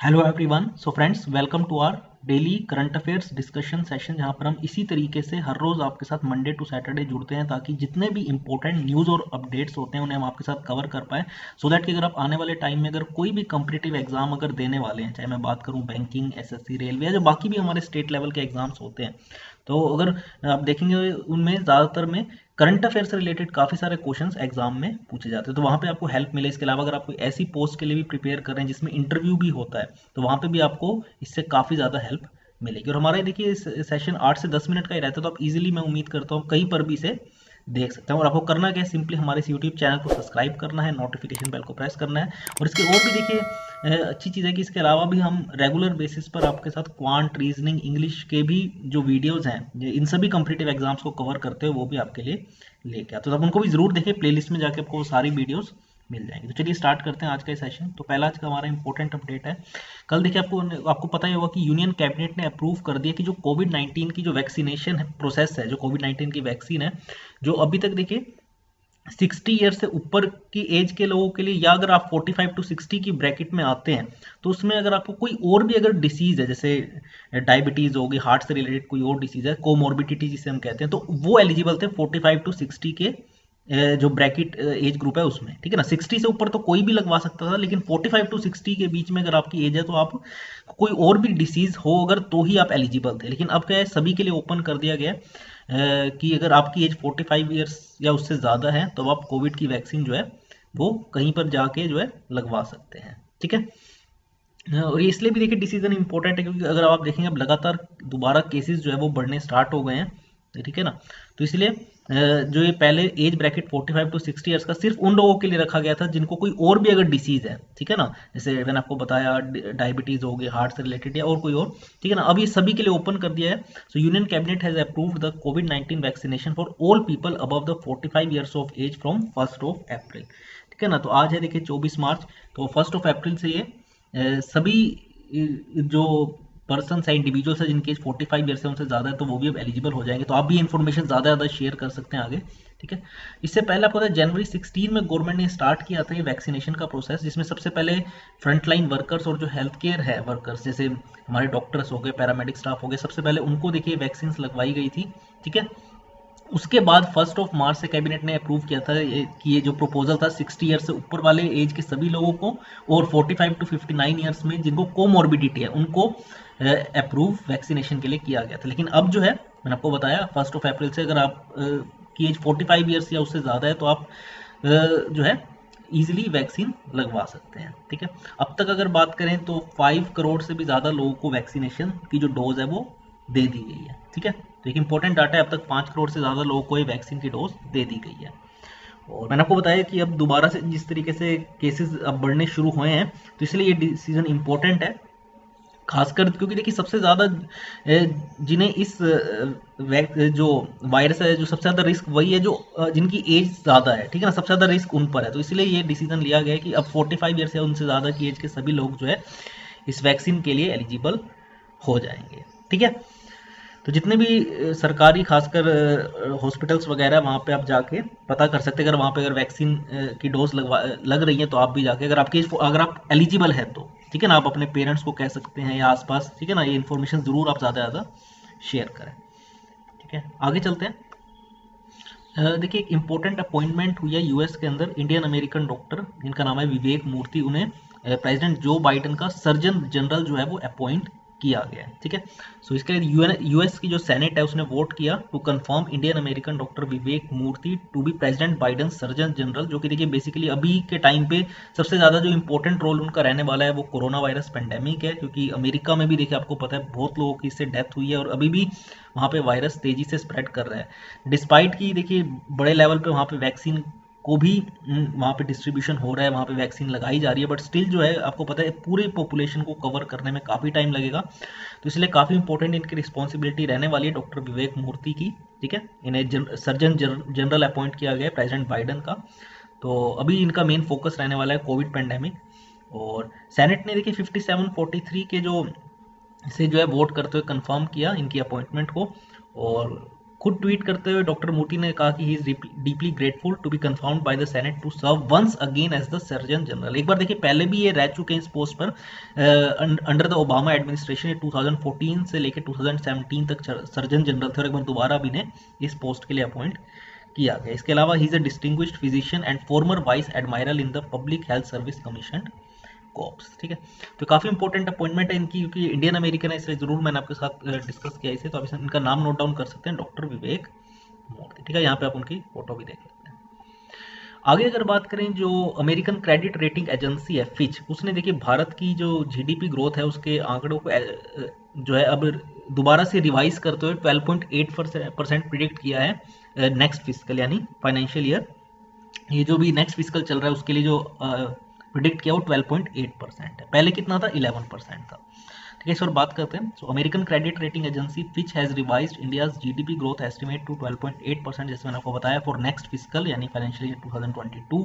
Hello everyone. So friends, welcome to our daily current affairs discussion session, जहां पर हम इसी तरीके से हर रोज आपके साथ मंडे टू सैटरडे जुड़ते हैं ताकि जितने भी इंपॉर्टेंट न्यूज़ और अपडेट्स होते हैं उन्हें हम आपके साथ कवर कर पाएं। सो दैट कि अगर आप आने वाले टाइम में अगर कोई भी कम्पिटिटिव एग्जाम अगर देने वाले हैं, चाहे मैं बात करूं बैंकिंग, एसएससी, रेलवे या जो बाकी भी हमारे स्टेट लेवल के एग्जाम्स होते हैं, तो अगर आप देखेंगे उनमें ज़्यादातर में करंट अफेयर से रिलेटेड काफ़ी सारे क्वेश्चंस एग्जाम में पूछे जाते हैं, तो वहाँ पे आपको हेल्प मिले। इसके अलावा अगर आप कोई ऐसी पोस्ट के लिए भी प्रिपेयर कर रहे हैं जिसमें इंटरव्यू भी होता है, तो वहाँ पे भी आपको इससे काफ़ी ज़्यादा हेल्प मिलेगी। और हमारा देखिए सेशन 8 से 10 मिनट का ही रहता है, तो आप इजीली, मैं उम्मीद करता हूँ, कहीं पर भी इसे देख सकते हैं। और आपको करना क्या है, सिंपली हमारे इस यूट्यूब चैनल को सब्सक्राइब करना है, नोटिफिकेशन बेल को प्रेस करना है। और इसके और भी देखिए अच्छी चीज़ है कि इसके अलावा भी हम रेगुलर बेसिस पर आपके साथ क्वांट, रीजनिंग, इंग्लिश के भी जो वीडियोज़ हैं, इन सभी कम्पिटिटिव एग्जाम्स को कवर करते हैं, वो भी आपके लिए लेके आते हो। तो आप उनको भी ज़रूर देखें, प्लेलिस्ट में जाके आपको वो सारी वीडियोज़ मिल जाएंगे। तो चलिए स्टार्ट करते हैं आज का सेशन। तो पहला आज का हमारा इंपॉर्टेंट अपडेट है। कल देखिए आपको आपको पता ही होगा कि यूनियन कैबिनेट ने अप्रूव कर दिया कि जो कोविड 19 की जो वैक्सीनेशन है, प्रोसेस है, जो कोविड 19 की वैक्सीन है, जो अभी तक देखिए 60 ईयर से ऊपर की एज के लोगों के लिए, या अगर आप 45 टू 60 की ब्रैकेट में आते हैं, तो उसमें अगर आपको कोई और भी अगर डिसीज है, जैसे डायबिटीज होगी, हार्ट से रिलेटेड कोई और डिसीज है, कोमोर्बिडिटी जिसे हम कहते हैं, तो वो एलिजिबल थे 45 टू 60 के जो ब्रैकेट एज ग्रुप है उसमें। ठीक है ना, 60 से ऊपर तो कोई भी लगवा सकता था, लेकिन 45 टू 60 के बीच में अगर आपकी एज है तो आप कोई और भी डिसीज हो अगर, तो ही आप एलिजिबल थे। लेकिन अब क्या है, सभी के लिए ओपन कर दिया गया है कि अगर आपकी एज 45 ईयर्स या उससे ज़्यादा है तो आप कोविड की वैक्सीन जो है वो कहीं पर जाके जो है लगवा सकते हैं। ठीक है। और ये इसलिए भी देखिए डिसीजन इंपॉर्टेंट है क्योंकि अगर आप देखेंगे अब लगातार दोबारा केसेस जो है वो बढ़ने स्टार्ट हो गए हैं। ठीक है ना, तो इसलिए जो ये पहले एज ब्रैकेट 45 टू 60 ईयर्स का सिर्फ उन लोगों के लिए रखा गया था जिनको कोई और भी अगर डिसीज है। ठीक है ना, जैसे मैंने आपको बताया डायबिटीज हो गई, हार्ट से रिलेटेड या और कोई और। ठीक है ना, अब ये सभी के लिए ओपन कर दिया है। So union cabinet has approved the covid 19 vaccination for all people above the 45 years of age from 1 April. ठीक है ना, तो आज है देखिए 24 मार्च, तो 1 अप्रैल से ये सभी जो पर्सन है, इंडिविजुअल्स है जिनकी एज 45 ईयर से उनसे ज़्यादा है, तो वो भी अब एलिजिबल हो जाएंगे। तो आप भी इन्फॉर्मेशन ज़्यादा शेयर कर सकते हैं आगे। ठीक है। इससे पहले आपको पता है जनवरी 16 में गवर्नमेंट ने स्टार्ट किया था ये वैक्सीनेशन का प्रोसेस, जिसमें सबसे पहले फ्रंटलाइन वर्कर्स और जो हेल्थ केयर है वर्कर्स, जैसे हमारे डॉक्टर्स हो गए, पैरामेडिक स्टाफ हो गए, सबसे पहले उनको देखिए वैक्सीन लगवाई गई थी। ठीक है। उसके बाद 1 मार्च से कैबिनेट ने अप्रूव किया था कि ये जो प्रपोजल था 60 ईयर से ऊपर वाले एज के सभी लोगों को, और 45 टू 59 ईयर्स में जिनको कोमोर्बिडिटी है उनको अप्रूव वैक्सीनेशन के लिए किया गया था। लेकिन अब जो है, मैंने आपको बताया 1 अप्रैल से अगर आप की एज 45 ईयर्स या उससे ज़्यादा है तो आप जो है इजीली वैक्सीन लगवा सकते हैं। ठीक है। अब तक अगर बात करें तो 5 करोड़ से भी ज़्यादा लोगों को वैक्सीनेशन की जो डोज है वो दे दी गई है। ठीक है, तो एक इंपॉर्टेंट डाटा है, अब तक 5 करोड़ से ज़्यादा लोगों को ये वैक्सीन की डोज दे दी गई है। और मैंने आपको बताया कि अब दोबारा से जिस तरीके से केसेस अब बढ़ने शुरू हुए हैं, तो इसलिए ये डिसीजन इंपॉर्टेंट है, खासकर क्योंकि देखिए सबसे ज़्यादा जिन्हें इस जो वायरस है, जो सबसे ज़्यादा रिस्क वही है जो जिनकी एज ज़्यादा है। ठीक है ना, सबसे ज़्यादा रिस्क उन पर है, तो इसलिए ये डिसीजन लिया गया है कि अब 45 ईयर से उनसे ज़्यादा की एज के सभी लोग जो है इस वैक्सीन के लिए एलिजिबल हो जाएंगे। ठीक है। तो जितने भी सरकारी खासकर हॉस्पिटल्स वगैरह, वहाँ पे आप जाके पता कर सकते हैं, अगर वहाँ पे अगर वैक्सीन की डोज लग रही है तो आप भी जाके, अगर आप एलिजिबल है तो, ठीक है ना, आप अपने पेरेंट्स को कह सकते हैं या आसपास। ठीक है ना, ये इन्फॉर्मेशन ज़रूर आप ज़्यादा से ज़्यादा शेयर करें। ठीक है, आगे चलते हैं। देखिए एक इम्पोर्टेंट अपॉइंटमेंट हुई है यूएस के अंदर, इंडियन अमेरिकन डॉक्टर जिनका नाम है विवेक मूर्ति, उन्हें प्रेसिडेंट जो बाइडन का सर्जन जनरल जो है वो अपॉइंट किया गया है। ठीक है। सो इसके लिए यूएस की जो सेनेट है उसने वोट किया to confirm Indian American doctor Vivek Murthy to be president Biden surgeon general, जो कि देखिए बेसिकली अभी के टाइम पे सबसे ज़्यादा जो इंपॉर्टेंट रोल उनका रहने वाला है वो कोरोना वायरस पेंडेमिक है, क्योंकि अमेरिका में भी देखिए आपको पता है बहुत लोगों की इससे डेथ हुई है और अभी भी वहाँ पे वायरस तेजी से स्प्रेड कर रहा है। डिस्पाइट कि देखिए बड़े लेवल पे वहाँ पे वैक्सीन को भी वहाँ पे डिस्ट्रीब्यूशन हो रहा है, वहाँ पे वैक्सीन लगाई जा रही है, बट स्टिल जो है आपको पता है पूरे पॉपुलेशन को कवर करने में काफ़ी टाइम लगेगा। तो इसलिए काफ़ी इंपॉर्टेंट इनकी रिस्पॉन्सिबिलिटी रहने वाली है डॉक्टर विवेक मूर्ति की। ठीक है, इन्हें सर्जन जनरल अपॉइंट किया गया है प्रेसिडेंट बाइडन का। तो अभी इनका मेन फोकस रहने वाला है कोविड पेंडेमिक। और सेनेट ने देखिए 57-43 के जो से जो है वोट करते हुए कंफर्म किया इनकी अपॉइंटमेंट को। और खुद ट्वीट करते हुए डॉक्टर मूर्ति ने कहा कि he is deeply grateful to be confirmed by the senate to serve once again as the surgeon general. एक बार देखिए पहले भी ये रह चुके हैं इस पोस्ट पर अंडर द ओबामा एडमिनिस्ट्रेशन, 2014 से लेकर 2017 तक सर्जन जनरल थे और एक बार दोबारा भी ने इस पोस्ट के लिए अपॉइंट किया गया। इसके अलावा he is a distinguished physician and former vice admiral in the public health service commission corps. ठीक है, तो काफी इंपॉर्टेंट अपॉइंटमेंट है इनकी, क्योंकि इंडियन अमेरिकन है, इसलिए जरूर मैंने आपके साथ डिस्कस किया इसे। तो आप इनका नाम नोट डाउन कर सकते हैं, डॉक्टर विवेक मूर्ति। ठीक है, यहाँ पे आप उनकी फोटो भी देख सकते हैं। आगे अगर बात करें, जो अमेरिकन क्रेडिट रेटिंग एजेंसी है फिच, उसने देखिए भारत की जो जीडीपी ग्रोथ है उसके आंकड़ों को जो है अब दोबारा से रिवाइज करते हुए 12.8% प्रिडिक्ट किया है नेक्स्ट फिस्कल यानी फाइनेंशियल ईयर। ये जो भी नेक्स्ट फिस्कल चल रहा है उसके लिए जो प्रिडिक्ट किया वो 12.8% है, पहले कितना था 11% था। ठीक है, इस पर बात करते हैं। So American credit rating agency Fitch has revised India's GDP growth estimate to 12.8%, जैसे मैंने आपको बताया, फॉर नेक्स्ट फिस्कल यानी फाइनेंशियल ईयर 2022।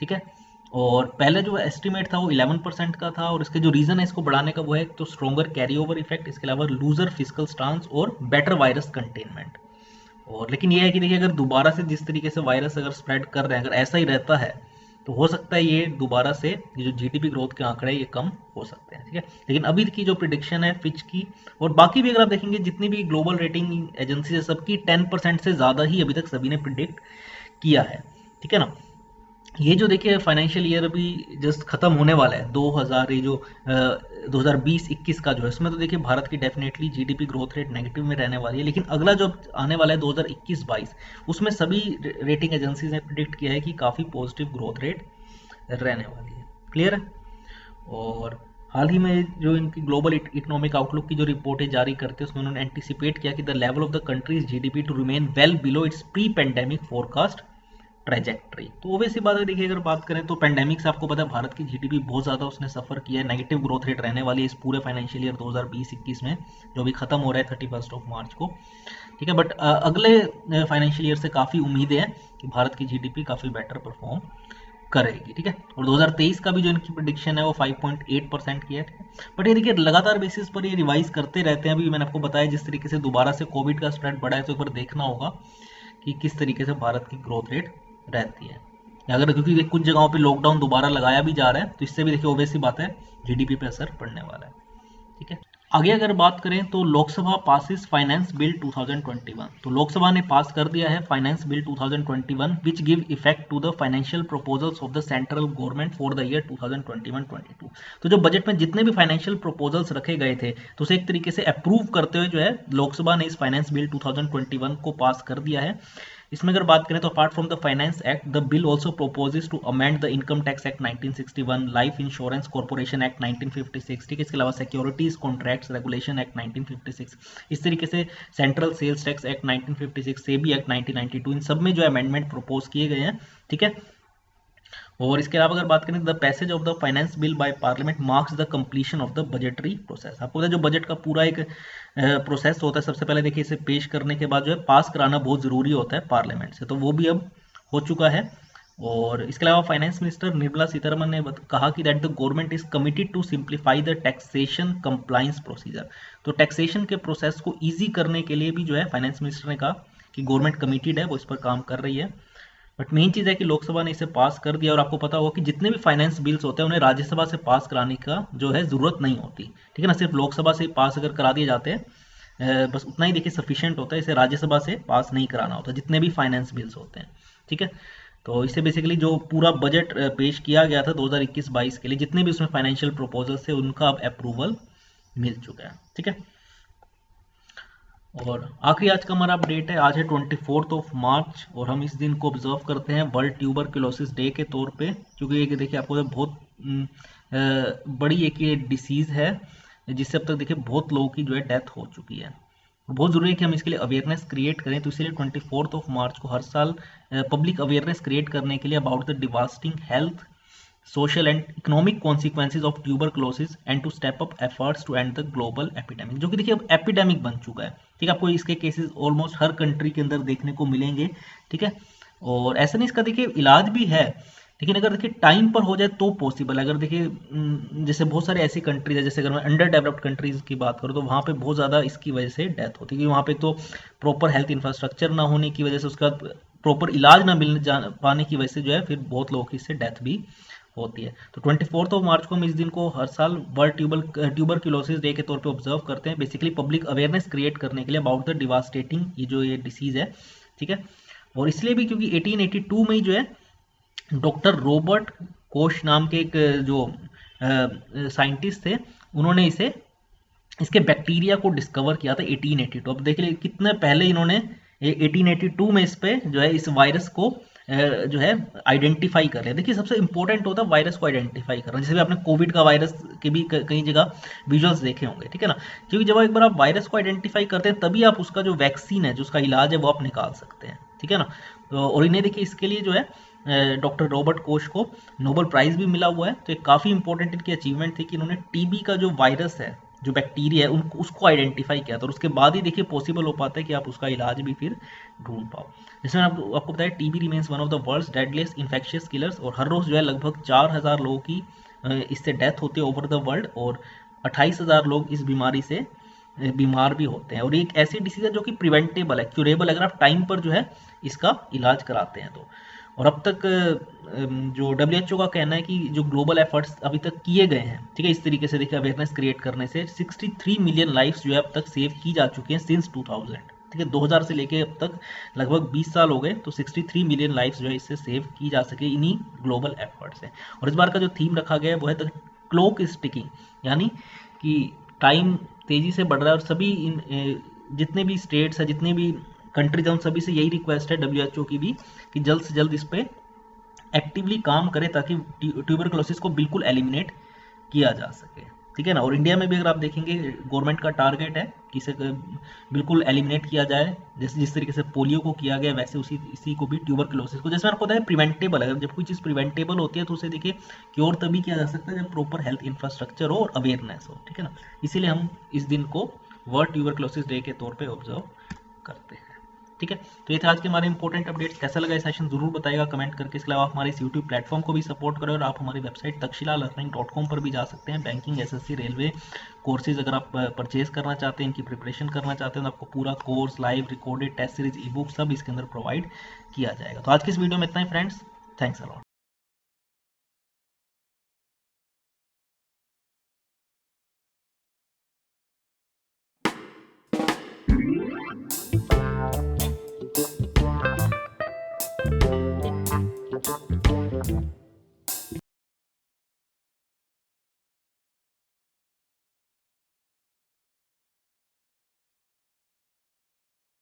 ठीक है, और पहले जो एस्टिमेट था वो 11% का था, और इसके जो रीजन है इसको बढ़ाने का वो है तो स्ट्रॉन्गर कैरी ओवर इफेक्ट, इसके अलावा लूजर फिस्कल स्टांस और बेटर वायरस कंटेनमेंट। और लेकिन ये है कि देखिए अगर दोबारा से जिस तरीके से वायरस अगर स्प्रेड कर रहे हैं, अगर ऐसा ही रहता है तो हो सकता है ये दोबारा से ये जो जीडीपी ग्रोथ के आंकड़े ये कम हो सकते हैं। ठीक है, लेकिन अभी की जो प्रिडिक्शन है फिच की और बाकी भी अगर आप देखेंगे जितनी भी ग्लोबल रेटिंग एजेंसी है सबकी 10% से ज़्यादा ही अभी तक सभी ने प्रिडिक्ट किया है। ठीक है ना, ये जो देखिए फाइनेंशियल ईयर अभी जस्ट खत्म होने वाला है 2000 ये जो 2020-21 का जो है, इसमें तो देखिए भारत की definitely GDP growth rate negative में रहने वाली है, लेकिन अगला जो आने वाला है 2021-22 उसमें सभी रेटिंग एजेंसीज ने प्रिडिक्ट किया है कि काफ़ी पॉजिटिव ग्रोथ रेट रहने वाली है। क्लियर है, और हाल ही में जो इनकी ग्लोबल इकोनॉमिक आउटलुक की जो रिपोर्टें जारी करते हैं उसमें उन्होंने एंटिसिपेट किया कि the level of the country's GDP to remain well below its pre pandemic forecast trajectory. तो ओबेसी बात है, देखिए अगर बात करें तो पेंडेमिक से आपको पता है भारत की जीडीपी बहुत ज़्यादा उसने सफ़र किया है, नेगेटिव ग्रोथ रेट रहने वाली है इस पूरे फाइनेंशियल ईयर 2020-21 में जो भी खत्म हो रहा है 31 मार्च को। ठीक है, बट अगले फाइनेंशियल ईयर से काफ़ी उम्मीदें हैं कि भारत की जीडीपी काफ़ी बेटर परफॉर्म करेगी। ठीक है, और 2023 का भी जो इनकी प्रिडिक्शन है वो 5.8% की है। बट ये देखिए लगातार बेसिस पर ये रिवाइज करते रहते हैं। अभी मैंने आपको बताया जिस तरीके से दोबारा से कोविड का स्प्रेड बढ़ा है तो एक बार देखना होगा कि किस तरीके से भारत की ग्रोथ रेट रहती है। अगर क्योंकि कुछ जगहों पे लॉकडाउन दोबारा लगाया भी जा रहा है तो इससे भी देखिए ओबेसी बात है जीडीपी पे असर पड़ने वाला है। ठीक है, आगे अगर बात करें तो लोकसभा पासिस फाइनेंस बिल 2021, तो लोकसभा ने पास कर दिया है finance bill 2021 which give effect to the financial proposals of the central government for the year 2021-22। तो जो बजट में जितने भी फाइनेंशियल प्रपोजल्स रखे गए थे तो उसे एक तरीके से अप्रूव करते हुए जो है लोकसभा ने इस फाइनेंस बिल 2021 को पास कर दिया है। इसमें अगर बात करें तो apart from the finance act the bill also proposes to amend the income tax act 1961, life insurance corporation act 1956। ठीक है, इसके अलावा सिक्योरिटीज कॉन्ट्रैक्ट्स रेगुलेशन एक्ट 1956, इस तरीके से central sales tax act 1956, SEBI act 1992, इन सब में जो अमेंडमेंट प्रोपोज किए गए हैं। ठीक है, और इसके अलावा अगर बात करें the passage of the finance bill by parliament marks the completion of the budgetary process. आपको पता है जो बजट का पूरा एक प्रोसेस होता है, सबसे पहले देखिए इसे पेश करने के बाद जो है पास कराना बहुत जरूरी होता है पार्लियामेंट से, तो वो भी अब हो चुका है। और इसके अलावा फाइनेंस मिनिस्टर निर्मला सीतारमन ने कहा कि that the government is committed to simplify the taxation compliance procedure. तो टैक्सेशन के प्रोसेस को ईजी करने के लिए भी जो है फाइनेंस मिनिस्टर ने कहा कि गवर्नमेंट कमिटेड है, वो इस पर काम कर रही है। बट मेन चीज़ है कि लोकसभा ने इसे पास कर दिया और आपको पता होगा कि जितने भी फाइनेंस बिल्स होते हैं उन्हें राज्यसभा से पास कराने का जो है ज़रूरत नहीं होती। ठीक है ना, सिर्फ लोकसभा से पास अगर करा दिए जाते हैं बस उतना ही देखिए सफिशिएंट होता है, इसे राज्यसभा से पास नहीं कराना होता जितने भी फाइनेंस बिल्स होते हैं। ठीक है, तो इससे बेसिकली जो पूरा बजट पेश किया गया था 2021-22 के लिए जितने भी उसमें फाइनेंशियल प्रपोजल्स थे उनका अब अप्रूवल मिल चुका है। ठीक है, और आखिरी आज का हमारा अपडेट है, आज है 24 मार्च और हम इस दिन को ऑब्जर्व करते हैं वर्ल्ड ट्यूबरक्लोसिस डे के तौर पे, क्योंकि ये देखिए आपको बहुत बड़ी एक ये डिसीज़ है जिससे अब तक देखिए बहुत लोगों की जो है डेथ हो चुकी है। बहुत ज़रूरी है कि हम इसके लिए अवेयरनेस क्रिएट करें, तो इसलिए 24 मार्च को हर साल पब्लिक अवेयरनेस क्रिएट करने के लिए about the devastating health social and economic consequences of tuberculosis and to step up efforts to end the global epidemic, जो कि देखिए अब एपिडेमिक बन चुका है। ठीक है, आपको इसके केसेस ऑलमोस्ट हर कंट्री के अंदर देखने को मिलेंगे। ठीक है, और ऐसा नहीं इसका देखिए इलाज भी है, लेकिन अगर देखिए टाइम पर हो जाए तो पॉसिबल है। अगर देखिए जैसे बहुत सारे ऐसी कंट्रीज है, जैसे अगर मैं अंडर डेवलप्ड कंट्रीज की बात करूँ तो वहाँ पे बहुत ज़्यादा इसकी वजह से डेथ होती है, क्योंकि वहाँ पे तो प्रॉपर हेल्थ इंफ्रास्ट्रक्चर ना होने की वजह से, उसका प्रॉपर इलाज ना मिल जा पाने की वजह से जो है फिर बहुत लोगों की इससे डेथ भी होती है। तो 24 मार्च को हम इस दिन को हर साल वर्ल्ड ट्यूबरक्लोसिस डे के तौर पे ऑब्जर्व करते हैं, बेसिकली पब्लिक अवेयरनेस क्रिएट करने के लिए अबाउट द डिवास्टेटिंग ये डिसीज है, ठीक है। और इसलिए भी क्योंकि 1882 में ही जो है डॉक्टर रॉबर्ट कोश नाम के एक जो साइंटिस्ट थे, उन्होंने इसके बैक्टीरिया को डिस्कवर किया था 1882। अब देखिए कितने पहले इन्होंने 1882 में इस पे जो है इस वायरस को जो है आइडेंटिफाई कर लिया। देखिए सबसे इंपॉर्टेंट होता है वायरस को आइडेंटिफाई करना, जैसे भी आपने कोविड का वायरस के भी कई जगह विजुअल्स देखे होंगे, ठीक है ना, क्योंकि जब एक बार आप वायरस को आइडेंटिफाई करते हैं तभी आप उसका जो वैक्सीन है, जो उसका इलाज है, वो आप निकाल सकते हैं, ठीक है ना। तो और इन्हें देखिए इसके लिए जो है डॉक्टर रॉबर्ट कोश को नोबेल प्राइज भी मिला हुआ है। तो एक काफ़ी इंपॉर्टेंट इनकी अचीवमेंट थी कि इन्होंने टीबी का जो वायरस है, जो बैक्टीरिया है, उनको उसको आइडेंटिफाई किया था, और उसके बाद ही देखिए पॉसिबल हो पाता है कि आप उसका इलाज भी फिर ढूंढ पाओ। जैसे मैंने आपको बताया TB remains one of the world's deadliest infectious killers, और हर रोज जो है लगभग 4000 लोगों की इससे डेथ होती है ओवर द वर्ल्ड, और 28,000 लोग इस बीमारी से बीमार भी होते हैं। और एक ऐसी डिसीज है जो कि प्रिवेंटेबल है, क्यूरेबल, अगर आप टाइम पर जो है इसका इलाज कराते हैं तो। और अब तक जो WHO का कहना है कि जो ग्लोबल एफर्ट्स अभी तक किए गए हैं, ठीक है, इस तरीके से देखिए अवेयरनेस क्रिएट करने से 63 मिलियन लाइफ्स जो है अब तक सेव की जा चुकी हैं सिंस 2000, ठीक है, 2000 से लेके अब तक लगभग 20 साल हो गए, तो 63 मिलियन लाइफ्स जो है इससे सेव की जा सके इन्हीं ग्लोबल एफर्ट्स से। और इस बार का जो थीम रखा गया है वो है द क्लॉक इज टिकिंग, यानी कि टाइम तेजी से बढ़ रहा है, और सभी जितने भी स्टेट्स है, जितने भी कंट्रीज हैं, उन सभी से यही रिक्वेस्ट है WHO की भी कि जल्द से जल्द इस पे एक्टिवली काम करें ताकि ट्यूबरकुलोसिस को बिल्कुल एलिमिनेट किया जा सके, ठीक है ना। और इंडिया में भी अगर आप देखेंगे गवर्नमेंट का टारगेट है कि इसे बिल्कुल एलिमिनेट किया जाए, जैसे जिस तरीके से पोलियो को किया गया वैसे इसी को भी ट्यूबरकुलोसिस को, जैसे मैंने आपको बताया प्रिवेंटेबल है, जब कोई चीज़ प्रिवेंटेबल होती है तो उसे देखिए क्योर तभी किया जा सकता है जब प्रॉपर हेल्थ इंफ्रास्ट्रक्चर हो और अवेयरनेस हो, ठीक है ना। इसीलिए हम इस दिन को वर्ल्ड ट्यूबरकुलोसिस डे के तौर पर ऑब्जर्व करते हैं, ठीक है। तो ये थे आज के हमारे इंपॉर्टेंट अपडेट्स। कैसा लगा ये सेशन जरूर बताइएगा कमेंट करके। इसके अलावा आप हमारे इस यूट्यूब प्लेटफॉर्म को भी सपोर्ट करें, और आप हमारी वेबसाइट takshilalearning.com पर भी जा सकते हैं। बैंकिंग, SSC, रेलवे कोर्सेज अगर आप परचेज करना चाहते हैं, इनकी प्रिपरेशन करना चाहते हैं, तो आपको पूरा course, live recorded test series, e book सब इसके अंदर प्रोवाइड किया जाएगा। तो आज की इस वीडियो में इतना ही फ्रेंड्स, थैंक्स अ लॉट।